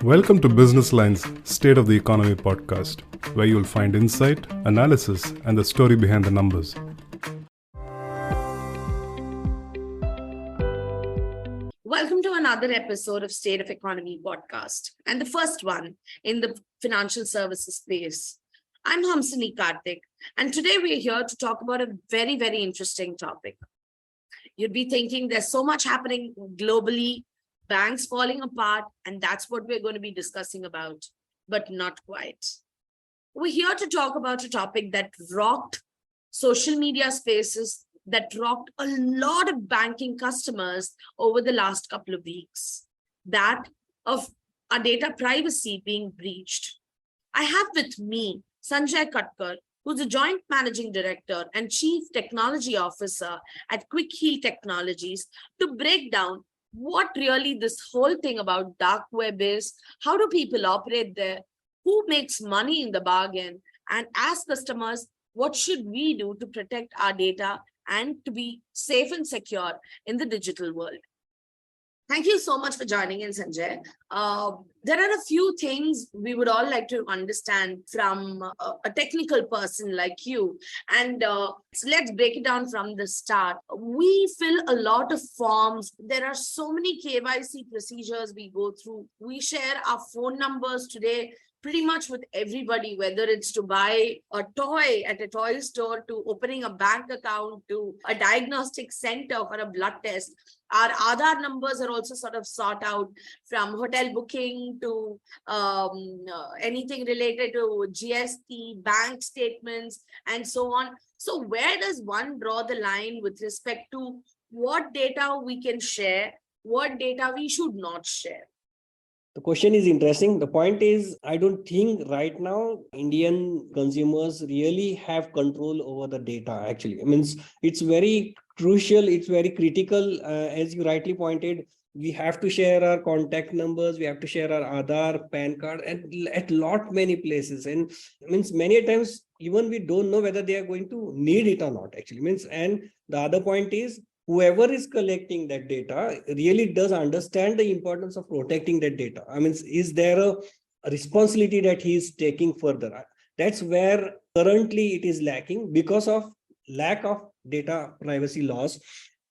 Welcome to Business Line's State of the Economy podcast, where you'll find insight, analysis, and the story behind the numbers. Welcome to another episode of State of Economy podcast, and the first one in the financial services space. I'm Hamsini Karthik, and today we're here to talk about a very, very interesting topic. You'd be thinking there's so much happening globally, banks falling apart, and that's what we're going to be discussing about, but not quite. We're here to talk about a topic that rocked social media spaces, that rocked a lot of banking customers over the last couple of weeks, that of our data privacy being breached. I have with me Sanjay Katkar, who's a joint managing director and chief technology officer at Quick Heal Technologies, to break down what really this whole thing about dark web is, how do people operate there, who makes money in the bargain, and as customers, what should we do to protect our data and to be safe and secure in the digital world. Thank you so much for joining in, Sanjay. There are a few things we would all like to understand from a technical person like you. And so let's break it down from the start. We fill a lot of forms. There are so many KYC procedures we go through. We share our phone numbers today pretty much with everybody, whether it's to buy a toy at a toy store, to opening a bank account, to a diagnostic center for a blood test. Our Aadhaar numbers are also sort of sought out, from hotel booking to anything related to GST, bank statements, and so on. So where does one draw the line with respect to what data we can share, what data we should not share? The question is interesting. The point is, I don't think right now Indian consumers really have control over the data, actually. I mean, it's very crucial, it's very critical. As you rightly pointed, we have to share our contact numbers, we have to share our Aadhaar, PAN card, and at many places. And means many times, even we don't know whether they are going to need it or not, actually. And the other point is, whoever is collecting that data really does understand the importance of protecting that data. I mean, is there a responsibility that he is taking further? That's where currently it is lacking because of lack of data privacy laws.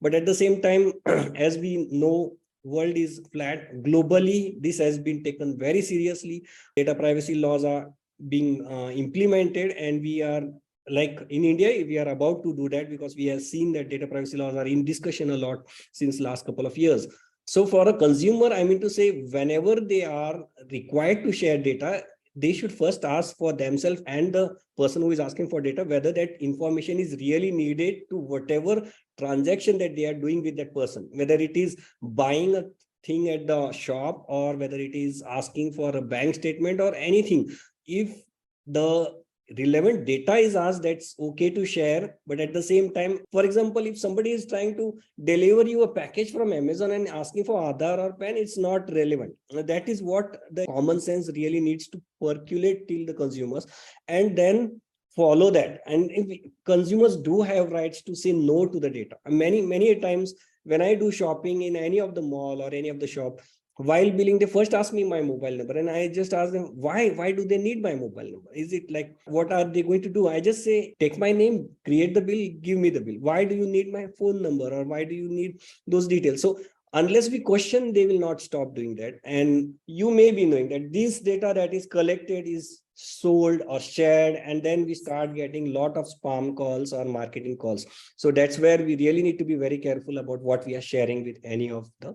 But at the same time, as we know, world is flat. Globally, this has been taken very seriously. Data privacy laws are being implemented, and we are, like in India, we are about to do that because we have seen that data privacy laws are in discussion a lot since last couple of years. So for a consumer, I mean to say, whenever they are required to share data, they should first ask for themselves and the person who is asking for data whether that information is really needed to whatever transaction that they are doing with that person, whether it is buying a thing at the shop or whether it is asking for a bank statement or anything. If the relevant data is asked, that's okay to share. But at the same time, for example, if somebody is trying to deliver you a package from Amazon and asking for Aadhaar or PAN, it's not relevant. That is what the common sense really needs to percolate till the consumers, and then follow that. And if consumers do have rights to say no to the data. Many times when I do shopping in any of the mall or any of the shop, while billing, they first ask me my mobile number, and I just ask them, why do they need my mobile number? Is it like, what are they going to do? I just say, take my name, create the bill, give me the bill. Why do you need my phone number, or why do you need those details? So unless we question, they will not stop doing that. And you may be knowing that this data that is collected is sold or shared, and then we start getting a lot of spam calls or marketing calls. So that's where we really need to be very careful about what we are sharing with any of the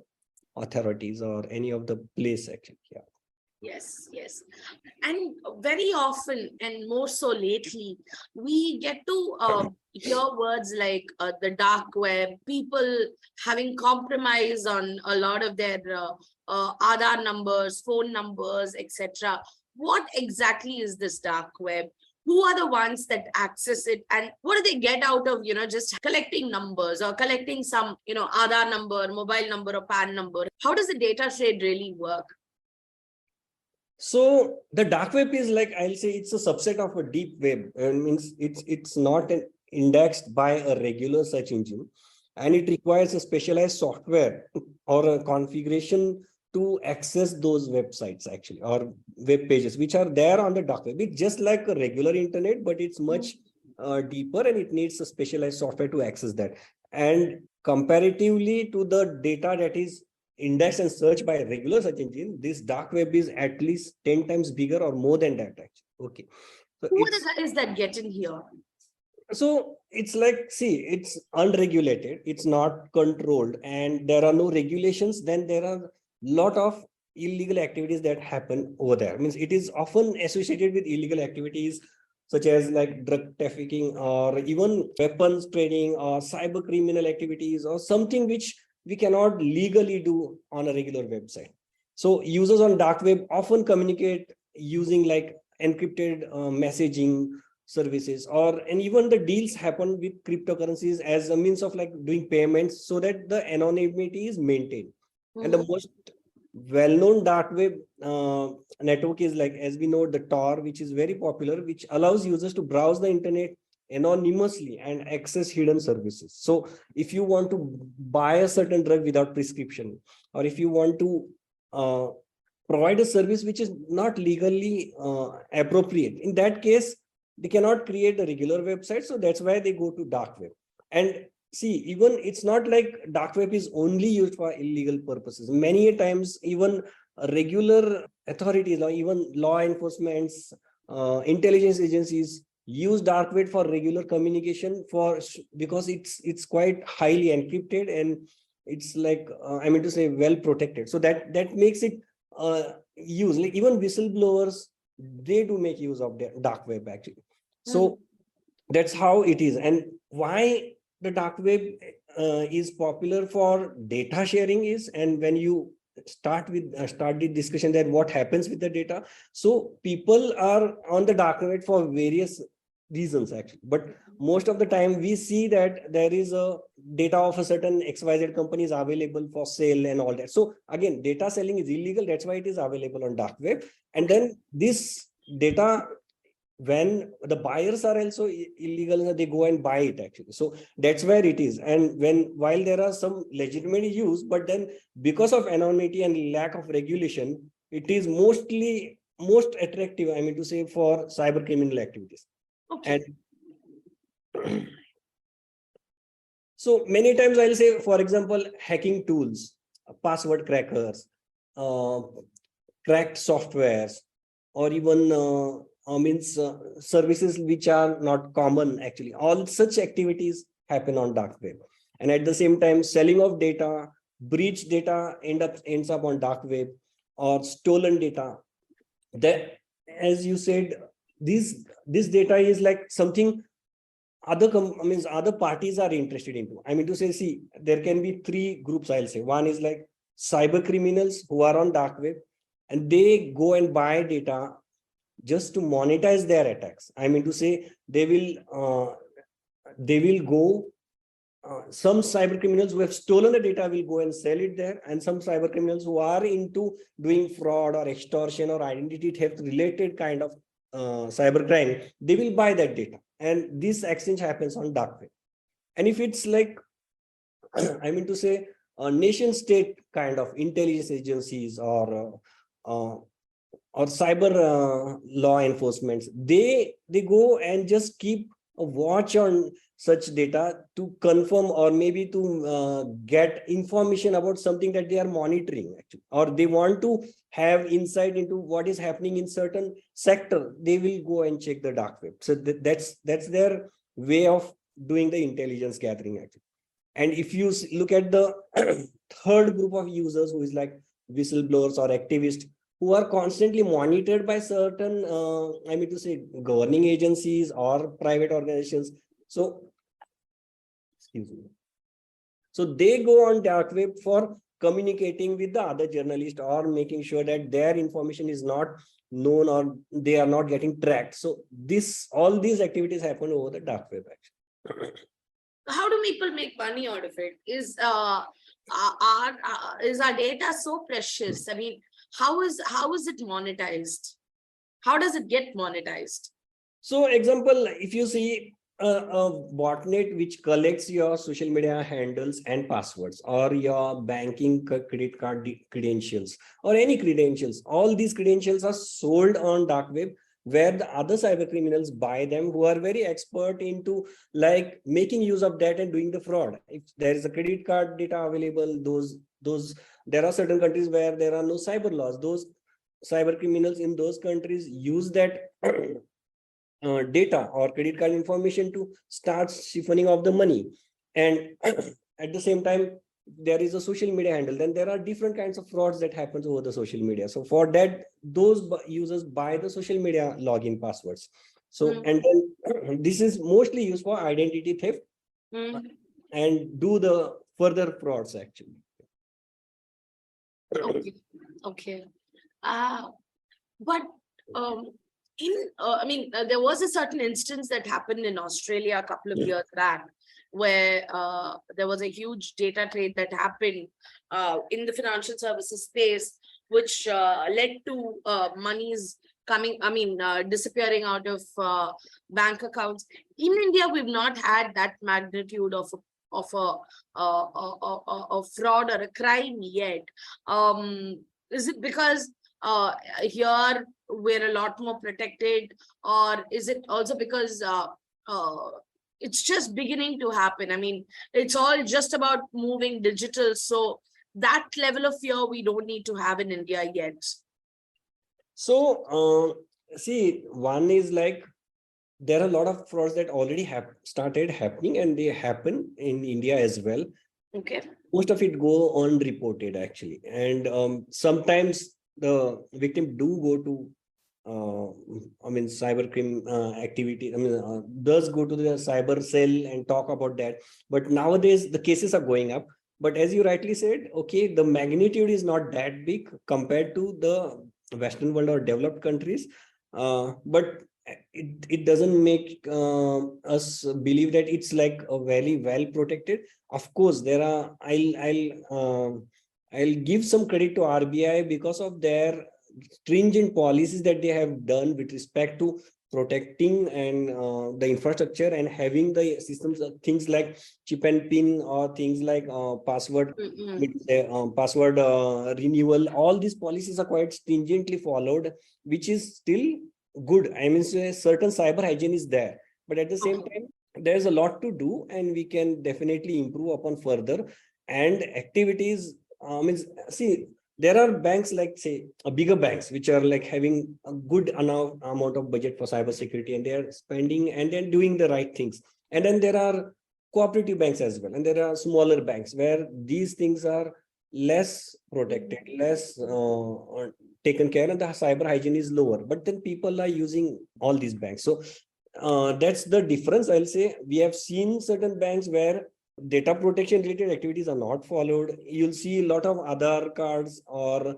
authorities or any of the place, actually. Yeah. Yes. And very often, and more so lately, we get to hear words like the dark web, people having compromise on a lot of their Aadhaar numbers, phone numbers, etc. What exactly is this dark web? Who are the ones that access it, and what do they get out of, just collecting numbers or collecting some, Aadhaar number, mobile number, or PAN number? How does the data trade really work? So the dark web is, like, I'll say, it's a subset of a deep web. And means it's not indexed by a regular search engine, and it requires a specialized software or a configuration to access those websites actually, or web pages which are there on the dark web. It's just like a regular internet, but it's much deeper, and it needs a specialized software to access that. And comparatively to the data that is indexed and searched by a regular search engine, this dark web is at least 10 times bigger or more than that actually. Okay. So Who the guy is that getting here? so it's like, see, it's unregulated, it's not controlled, and there are no regulations. Then there are a lot of illegal activities that happen over there. Means it is often associated with illegal activities such as like drug trafficking, or even weapons trading, or cyber criminal activities, or something which we cannot legally do on a regular website. So users on dark web often communicate using like encrypted messaging services, or and even the deals happen with cryptocurrencies as a means of like doing payments, so that the anonymity is maintained. And the most well-known dark web network is, like, as we know, the Tor, which is very popular, which allows users to browse the internet anonymously and access hidden services. So if you want to buy a certain drug without prescription, or if you want to provide a service which is not legally appropriate, in that case they cannot create a regular website. So that's why they go to dark web. And see, even it's not like dark web is only used for illegal purposes. Many times even regular authorities, or even law enforcements, intelligence agencies use dark web for regular communication, because it's quite highly encrypted, and it's like I mean to say well protected. So that makes it use, like, even whistleblowers, they do make use of the dark web actually. So that's how it is. And why the dark web is popular for data sharing is, and when you start the discussion that what happens with the data, so people are on the dark web for various reasons actually, but most of the time we see that there is a data of a certain XYZ company is available for sale and all that. So again, data selling is illegal, that's why it is available on dark web. And then this data, when the buyers are also illegal, they go and buy it actually. So that's where it is. And while there are some legitimate use, but then because of anonymity and lack of regulation, it is most attractive, I mean to say, for cyber criminal activities. Okay. And so many times I'll say, for example, hacking tools, password crackers, cracked softwares, or even services which are not common actually. All such activities happen on dark web. And at the same time, selling of data, breached data ends up on dark web, or stolen data. That, as you said, this data is like something other parties are interested into. I mean to say, see, there can be three groups, I'll say. One is like cyber criminals who are on dark web, and they go and buy data just to monetize their attacks. I mean to say, they will go, some cyber criminals who have stolen the data will go and sell it there, and some cyber criminals who are into doing fraud or extortion or identity theft related kind of cyber crime, they will buy that data, and this exchange happens on dark web. And if it's like I mean to say, a nation state kind of intelligence agencies, or cyber law enforcement, they go and just keep a watch on such data to confirm, or maybe to get information about something that they are monitoring actually, or they want to have insight into what is happening in certain sector. They will go and check the dark web. So that's their way of doing the intelligence gathering actually. And if you look at the third group of users, who is like whistleblowers or activists, who are constantly monitored by certain, I mean to say, governing agencies or private organizations. So, excuse me. So they go on dark web for communicating with the other journalists, or making sure that their information is not known, or they are not getting tracked. So all these activities happen over the dark web actually. How do people make money out of it? Is our data so precious? I mean, how is it monetized? How does it get monetized? So example, if you see, A botnet which collects your social media handles and passwords, or your banking credit card credentials, or any credentials. All these credentials are sold on dark web, where the other cyber criminals buy them, who are very expert into like making use of that and doing the fraud. If there is a credit card data available, those there are certain countries where there are no cyber laws. Those cyber criminals in those countries use that data or credit card information to start siphoning off the money. And at the same time, there is a social media handle. Then there are different kinds of frauds that happens over the social media. So for that, those users buy the social media login passwords. So, and then this is mostly used for identity theft and do the further frauds actually. Okay. Okay. But there was a certain instance that happened in Australia a couple of years back, where there was a huge data trade that happened in the financial services space, which led to monies disappearing out of bank accounts. In India, we've not had that magnitude of a fraud or a crime yet. Is it because here we're a lot more protected, or is it also because it's just beginning to happen? I mean, it's all just about moving digital, so that level of fear we don't need to have in India yet. So see, one is like there are a lot of frauds that already have started happening, and they happen in India as well. Okay. Most of it go unreported actually, and sometimes the victim do go to cybercrime activity. Does go to the cyber cell and talk about that. But nowadays the cases are going up. But as you rightly said, okay, the magnitude is not that big compared to the Western world or developed countries. But it doesn't make us believe that it's like a very well protected. Of course, there are. I'll give some credit to RBI because of their stringent policies that they have done with respect to protecting and the infrastructure and having the systems, things like chip and pin, or things like password password renewal. All these policies are quite stringently followed, which is still good. Certain cyber hygiene is there, but at the same time, there's a lot to do, and we can definitely improve upon further. And activities, there are banks like, say, bigger banks, which are like having a good amount of budget for cybersecurity, and they are spending and then doing the right things. And then there are cooperative banks as well, and there are smaller banks where these things are less protected, less taken care, and the cyber hygiene is lower. But then people are using all these banks. So that's the difference. I'll say we have seen certain banks where data protection related activities are not followed. You'll see a lot of Aadhaar cards or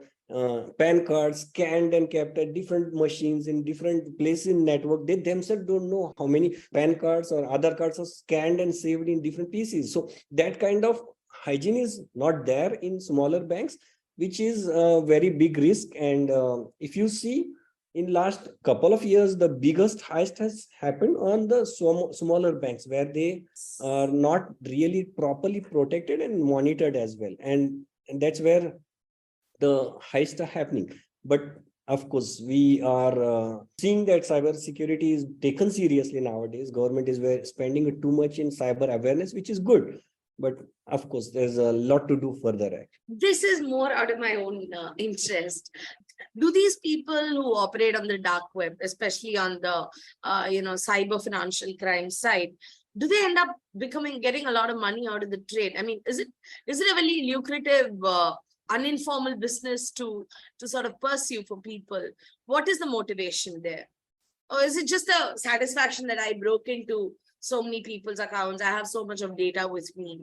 PAN cards scanned and kept at different machines in different places in network. They themselves don't know how many PAN cards or Aadhaar cards are scanned and saved in different pieces. So that kind of hygiene is not there in smaller banks, which is a very big risk. And if you see, in last couple of years, the biggest heist has happened on the smaller banks, where they are not really properly protected and monitored as well. And that's where the heists are happening. But of course, we are seeing that cyber security is taken seriously nowadays. Government is spending too much in cyber awareness, which is good. But of course, there's a lot to do further. This is more out of my own interest. Do these people who operate on the dark web, especially on the cyber financial crime side, do they end up getting a lot of money out of the trade? I mean, is it a very lucrative uninformal business to sort of pursue for people? What is the motivation there? Or is it just a satisfaction that I broke into so many people's accounts, I have so much of data with me?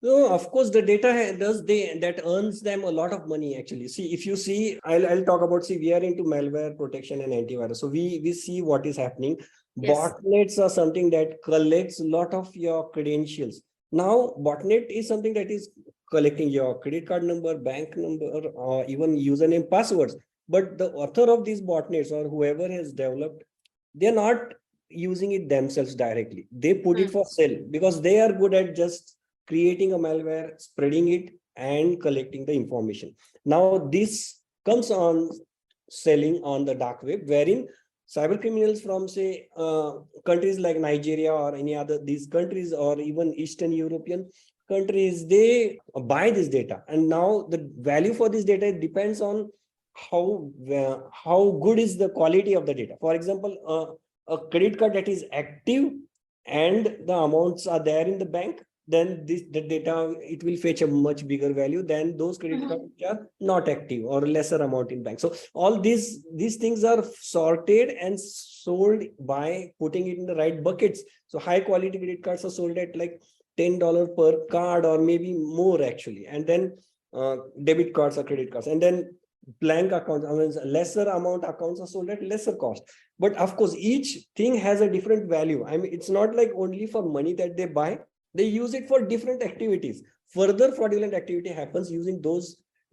No, of course, the data that earns them a lot of money actually. See, if you see, I'll talk about, we are into malware protection and antivirus. So we see what is happening. Yes. Botnets are something that collects a lot of your credentials. Now, botnet is something that is collecting your credit card number, bank number, or even username, passwords. But the author of these botnets, or whoever has developed, they're not using it themselves directly. They put it for sale because they are good at just creating a malware, spreading it, and collecting the information. Now this comes on selling on the dark web, wherein cyber criminals from say countries like Nigeria or any other these countries, or even Eastern European countries, they buy this data, and now the value for this data depends on how good is the quality of the data. For example, a credit card that is active and the amounts are there in the bank, then the data, it will fetch a much bigger value than those credit cards which are not active or lesser amount in bank. So all these things are sorted and sold by putting it in the right buckets. So high quality credit cards are sold at like $10 per card or maybe more actually, and then debit cards or credit cards, and then blank accounts, I mean, lesser amount accounts are sold at lesser cost. But of course each thing has a different value. I mean, it's not like only for money that they buy, they use it for different activities. Further fraudulent activity happens using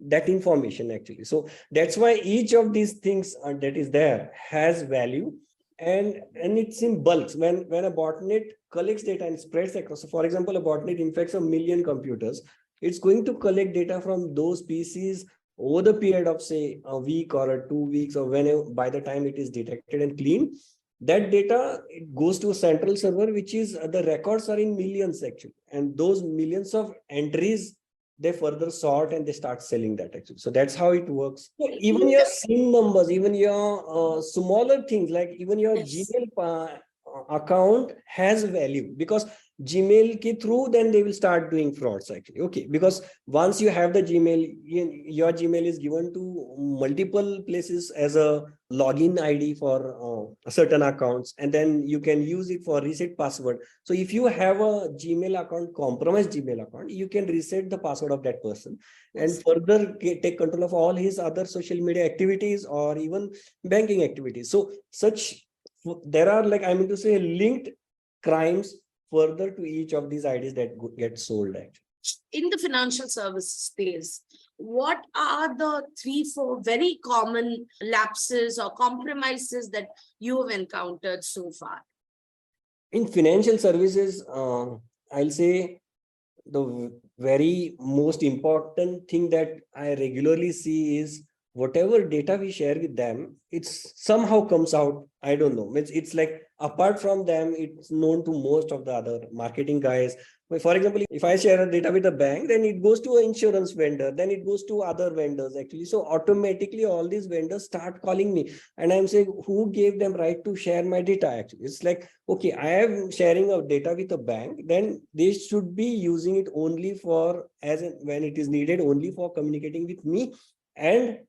that information actually. So that's why each of these things that is there has value, and it's in bulks. When a botnet collects data and spreads across, so for example, a botnet infects 1 million computers, it's going to collect data from those PCs over the period of say a week or 2 weeks, or whenever, by the time it is detected and cleaned, that data, it goes to a central server, which is the records are in millions actually, and those millions of entries they further sort and they start selling that actually. So that's how it works. So even your SIM numbers, even your smaller things like even your Gmail account has value, because Gmail ke through then they will start doing frauds actually. Okay, because once you have the Gmail, your Gmail is given to multiple places as a login ID for certain accounts, and then you can use it for reset password. So if you have a Gmail account, compromised Gmail account, you can reset the password of that person and further take control of all his other social media activities or even banking activities. So there are, like, I mean to say, linked crimes further to each of these IDs that get sold actually. In the financial services space, what are the 3-4 very common lapses or compromises that you have encountered so far? In financial services, I'll say the very most important thing that I regularly see is whatever data we share with them, it's somehow comes out. I don't know. It's like apart from them, it's known to most of the other marketing guys. For example, if I share a data with a bank, then it goes to an insurance vendor, then it goes to other vendors actually. So automatically all these vendors start calling me, and I'm saying, who gave them right to share my data actually? It's like, okay, I am sharing a data with a bank, then they should be using it only for when it is needed, only for communicating with me and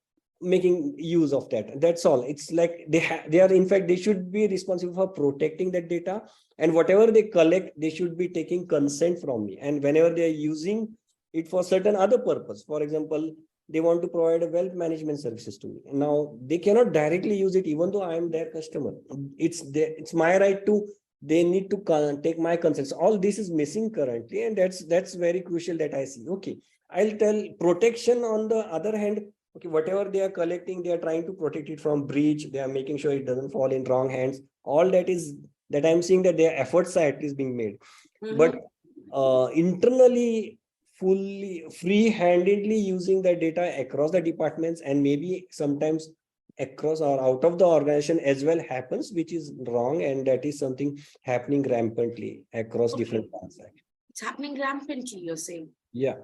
making use of that. That's all. It's like they are, in fact, they should be responsible for protecting that data, and whatever they collect, they should be taking consent from me. And whenever they are using it for certain other purpose, for example, they want to provide a wealth management services to me, now they cannot directly use it even though I am their customer. It's my right to, they need to take my consent. So all this is missing currently, and that's very crucial that I see. Okay, I'll tell protection. On the other hand, okay, whatever they are collecting, they are trying to protect it from breach. They are making sure it doesn't fall in wrong hands. All that I'm seeing that their efforts are at least being made. But internally, fully free-handedly using the data across the departments and maybe sometimes across or out of the organization as well happens, which is wrong, and that is something happening rampantly across different parts. It's happening rampantly, you're saying? Yeah.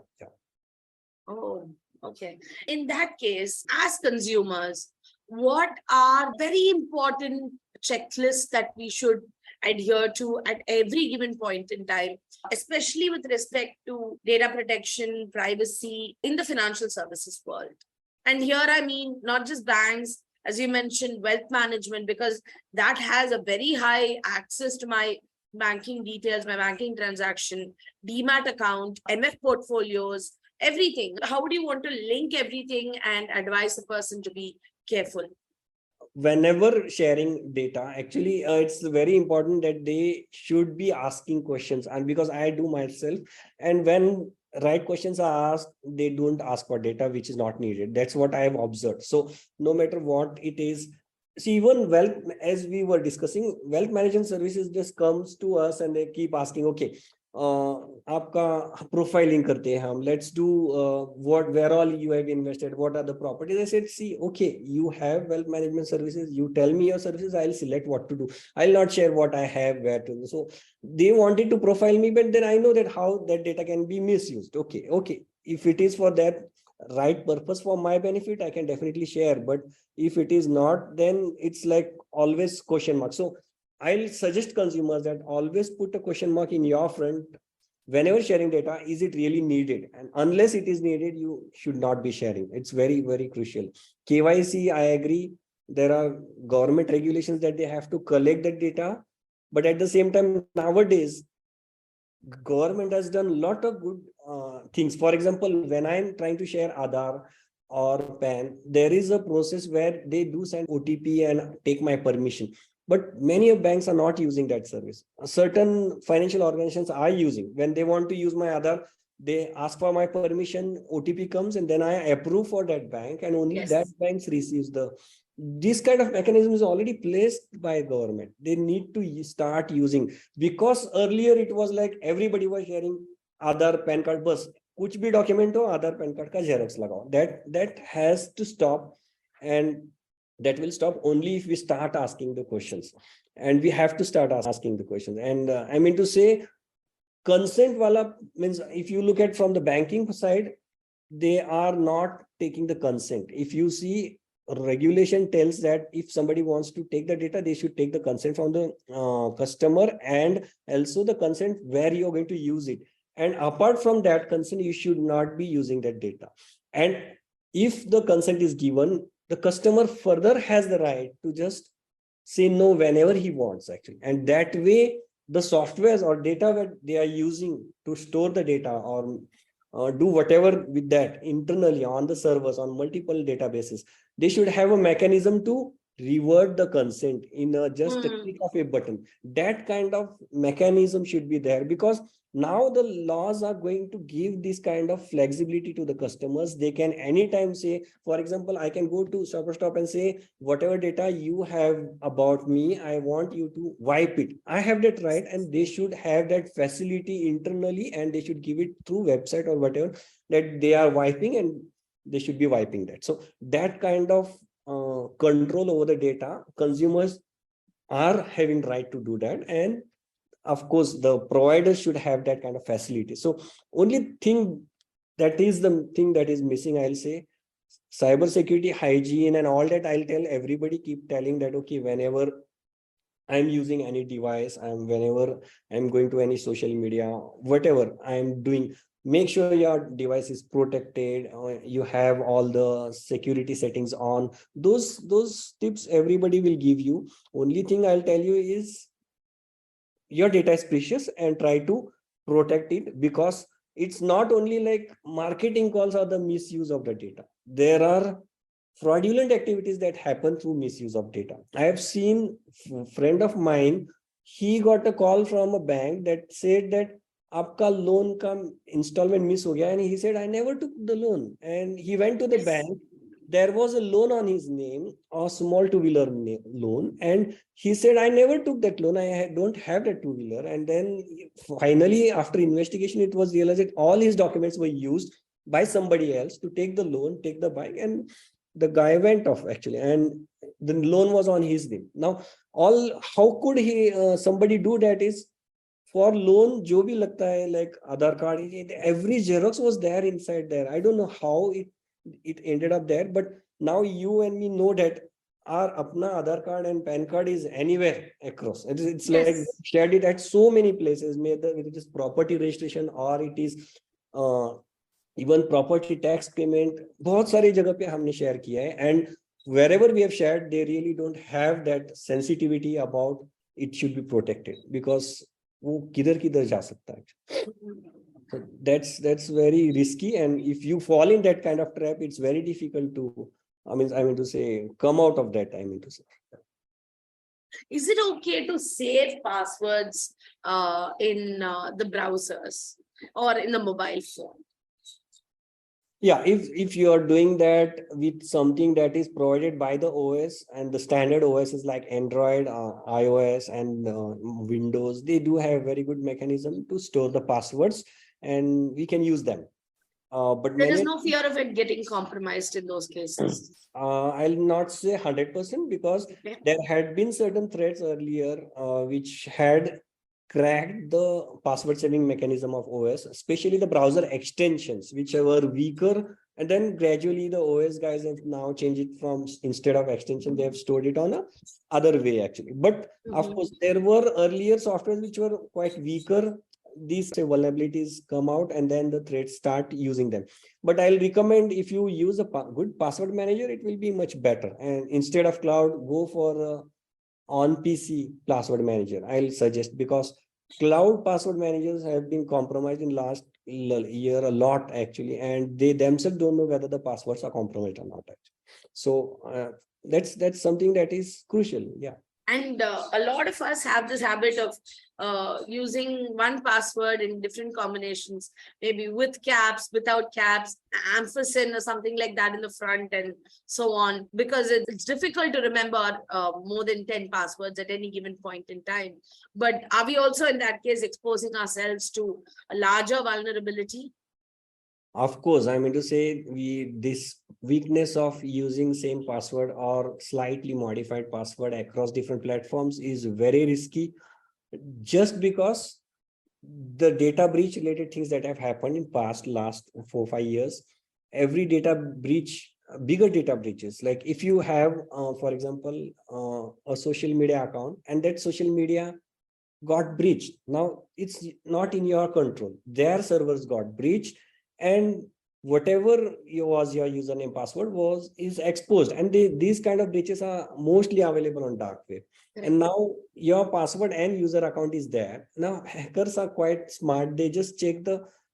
Oh, okay. In that case, as consumers, what are very important checklists that we should adhere to at every given point in time, especially with respect to data protection, privacy in the financial services world? And here, I mean, not just banks, as you mentioned, wealth management, because that has a very high access to my banking details, my banking transaction, demat account, MF portfolios, everything. How would you want to link everything and advise the person to be careful? Whenever sharing data, actually, it's very important that they should be asking questions. And because I do myself, and when right questions are asked, they don't ask for data which is not needed. That's what I have observed. So no matter what it is, see, even wealth, as we were discussing, wealth management services just comes to us and they keep asking, okay, आपका profiling करते हैं हम, let's do what, where all you have invested, what are the properties. I said, see, okay, you have wealth management services, you tell me your services, I'll select what to do. I'll not share what I have, where to do. So they wanted to profile me, but then I know that how that data can be misused. Okay, if it is for that right purpose for my benefit, I can definitely share, but if it is not, then it's like always question mark. So I'll suggest consumers that always put a question mark in your front whenever sharing data. Is it really needed? And unless it is needed, you should not be sharing. It's very, very crucial. KYC, I agree. There are government regulations that they have to collect that data. But at the same time, nowadays, government has done a lot of good things. For example, when I'm trying to share Aadhaar or PAN, there is a process where they do send OTP and take my permission. But many of banks are not using that service. Certain financial organizations are using. When they want to use my Aadhaar, they ask for my permission, OTP comes, and then I approve for that bank, and only that bank receives the. This kind of mechanism is already placed by government. They need to start using, because earlier it was like everybody was sharing Aadhaar, PAN card, bus. कुछ भी document हो, Aadhaar, PAN card का xerox लगाओ. That has to stop, and that will stop only if we start asking the questions. And we have to start asking the questions. And I mean to say, consent wala means, if you look at from the banking side, they are not taking the consent. If you see, regulation tells that if somebody wants to take the data, they should take the consent from the customer, and also the consent where you're going to use it. And apart from that consent, you should not be using that data. And if the consent is given, the customer further has the right to just say no whenever he wants, actually. And that way, the softwares or data that they are using to store the data or do whatever with that internally on the servers, on multiple databases, they should have a mechanism to revert the consent in just a click of a button. That kind of mechanism should be there, because now the laws are going to give this kind of flexibility to the customers. They can anytime say, for example, I can go to Stop and say, whatever data you have about me, I want you to wipe it. I have that right, and they should have that facility internally, and they should give it through website or whatever, that they are wiping, and they should be wiping that. So that kind of control over the data, consumers are having right to do that. And of course, the providers should have that kind of facility. So only thing that is the thing that is missing, I'll say, cyber security, hygiene, and all that. I'll tell everybody, keep telling that, okay, whenever I'm using any device, whenever I'm going to any social media, whatever I'm doing, make sure your device is protected, you have all the security settings on. Those tips everybody will give you. Only thing I'll tell you is, your data is precious, and try to protect it, because it's not only like marketing calls or the misuse of the data. There are fraudulent activities that happen through misuse of data. I have seen a friend of mine, he got a call from a bank that said that आपका loan का installment miss हो गया, and he said, I never took the loan. And he went to the bank. There was a loan on his name, a small two-wheeler loan, and he said, I never took that loan. I don't have that two-wheeler. And then finally, after investigation, it was realized that all his documents were used by somebody else to take the loan, take the bike, and the guy went off, actually, and the loan was on his name. Now, how could somebody do that is, for loan, jo bhi lagta hai, like Aadhaar card, every Xerox was there inside there. I don't know how it ended up there, but now you and me know that our apna Aadhaar card and PAN card is anywhere across. It's like shared it at so many places, whether it is property registration or it is even property tax payment. बहुत सारी जगह पे हमने share किया है, and wherever we have shared, they really don't have that sensitivity about it should be protected, because वो किधर किधर जा सकता है. So that's very risky, and if you fall in that kind of trap, it's very difficult to, I mean to say, come out of that. I mean to say. Is it okay to save passwords in the browsers or in the mobile phone? Yeah, if you are doing that with something that is provided by the OS, and the standard OS is like Android, iOS, and Windows, they do have very good mechanism to store the passwords, and we can use them. But There is many, no fear of it getting compromised in those cases. I'll not say 100% because Okay. there had been certain threats earlier which had cracked the password saving mechanism of OS, especially the browser extensions, which were weaker. And then gradually the OS guys have now changed it from, instead of extension, they have stored it on a other way actually. But of course, there were earlier softwares which were quite weaker. These vulnerabilities come out and then the threats start using them. But I'll recommend, if you use a good password manager, it will be much better. And instead of cloud, go for on PC password manager, I'll suggest, because cloud password managers have been compromised in last year a lot actually, and they themselves don't know whether the passwords are compromised or not actually. So that's something that is crucial. Yeah. And a lot of us have this habit of using one password in different combinations, maybe with caps, without caps, ampersand or something like that in the front, and so on, because it's difficult to remember more than 10 passwords at any given point in time. But are we also in that case exposing ourselves to a larger vulnerability? Of course, I mean to say, this weakness of using same password or slightly modified password across different platforms is very risky, just because the data breach related things that have happened in last 4 5 years. Every data breach, bigger data breaches, like if you have for example a social media account and that social media got breached, now it's not in your control, their servers got breached, and whatever was your username password is exposed, and these kind of breaches are mostly available on dark web. And now your password and user account is there. Now hackers are quite smart, they just check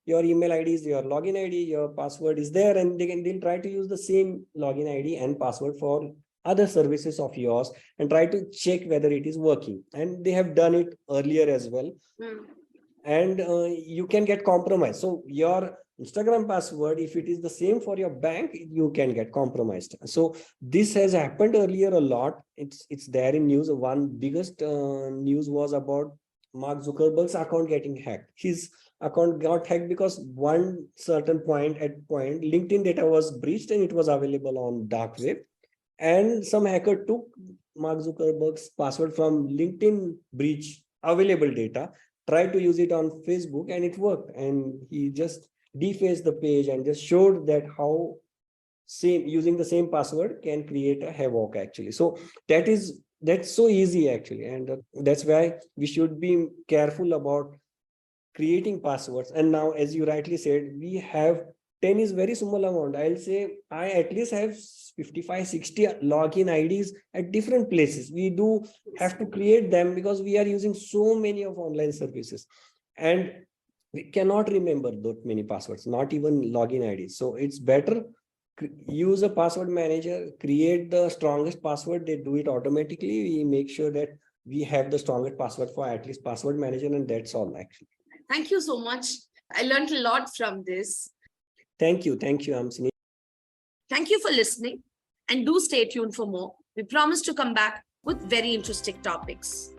your email ID is your login ID, your password is there, and they'll try to use the same login ID and password for other services of yours and try to check whether it is working. And they have done it earlier as well. And you can get compromised. So your Instagram password, if it is the same for your bank, you can get compromised. So this has happened earlier a lot. It's there in news. One biggest news was about Mark Zuckerberg's account getting hacked. His account got hacked because one certain point, LinkedIn data was breached and it was available on dark web. And some hacker took Mark Zuckerberg's password from LinkedIn breach available data, tried to use it on Facebook, and it worked. And he just defaced the page and just showed that how using the same password can create a havoc actually. So that's so easy actually, and that's why we should be careful about creating passwords. And now, as you rightly said, we have 10 is very small amount. I'll say I at least have 55-60 login IDs at different places. We do have to create them because we are using so many of online services, and we cannot remember that many passwords, not even login IDs. So it's better use a password manager, create the strongest password. They do it automatically. We make sure that we have the strongest password for at least password manager, and that's all actually. Thank you so much. I learned a lot from this. Thank you, Hamsini. Thank you for listening, and do stay tuned for more. We promise to come back with very interesting topics.